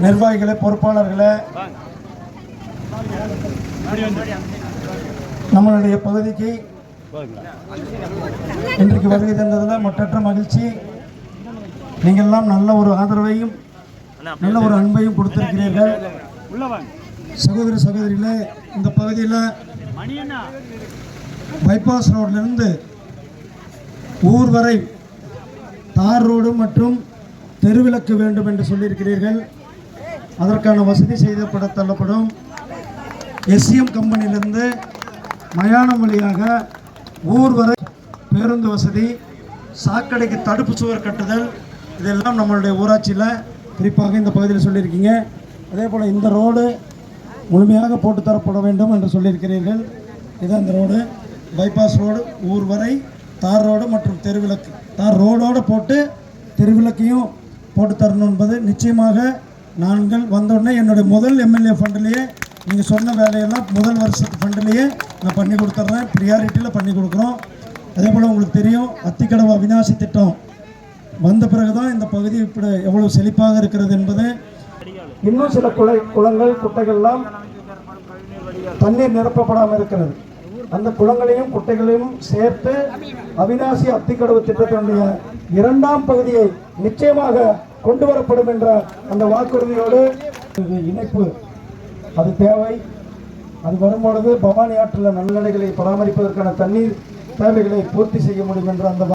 நிர்வாகிகளே, பொறுப்பாளர்களே, நம்மளுடைய பகுதிக்கு இன்றைக்கு வருகை தந்ததில் மற்றற்ற மகிழ்ச்சி. நீங்கள்லாம் நல்ல ஒரு ஆதரவையும் நல்ல ஒரு அன்பையும் கொடுத்திருக்கிறீர்கள். சகோதர சகோதரிகளே, இந்த பகுதியில் பைபாஸ் ரோட்லேருந்து ஊர் வரை தார் ரோடு மற்றும் தெருவிளக்கு வேண்டும் என்று சொல்லியிருக்கிறீர்கள். அதற்கான வசதி செய்யப்பட தள்ளப்படும். எஸ்சிஎம் கம்பெனியிலிருந்து மயானம் வழியாக ஊர் வரை பேருந்து வசதி, சாக்கடைக்கு தடுப்பு சுவர் கட்டுதல், இதெல்லாம் நம்மளுடைய ஊராட்சியில் குறிப்பாக இந்த பகுதியில் சொல்லியிருக்கீங்க. அதே போல் இந்த ரோடு முழுமையாக போட்டு தரப்பட வேண்டும் என்று சொல்லியிருக்கிறீர்கள். இதுதான் இந்த ரோடு, பைபாஸ் ரோடு, ஊர் வரை தார் ரோடு மற்றும் தெருவிளக்கு. தார் ரோடோடு போட்டு தெருவிளக்கையும் போட்டு தரணும் என்பது நிச்சயமாக. நாங்கள் வந்தோடனே என்னுடைய முதல் எம்எல்ஏ ஃபண்டிலேயே நீங்கள் சொன்ன வேலையெல்லாம் முதல் வருஷத்து ஃபண்டிலேயே நான் பண்ணி கொடுத்துட்றேன். ப்ரியாரிட்டியில் பண்ணி கொடுக்குறோம். அதே போல் உங்களுக்கு தெரியும், அத்திக்கடவு அவிநாசி திட்டம் வந்த பிறகு தான் இந்த பகுதி இப்படி எவ்வளோ செழிப்பாக இருக்கிறது என்பது. இன்னும் சில குளங்கள் குட்டைகள்லாம் தண்ணீர் நிரப்பப்படாமல் இருக்கிறது. அந்த குளங்களையும் குட்டைகளையும் சேர்த்து அவிநாசி அத்திக்கடவு திட்டத்தினுடைய 2ஆம் பகுதியை நிச்சயமாக கொண்டு வரப்படும் என்ற அந்த வாக்குறுதியோடு இணைப்பு அது தேவை. அது வரும்பொழுது பவானி ஆற்றில் நல்லடைகளை பராமரிப்பதற்கான தண்ணீர் தேவைகளை பூர்த்தி செய்ய முடியும் என்ற அந்த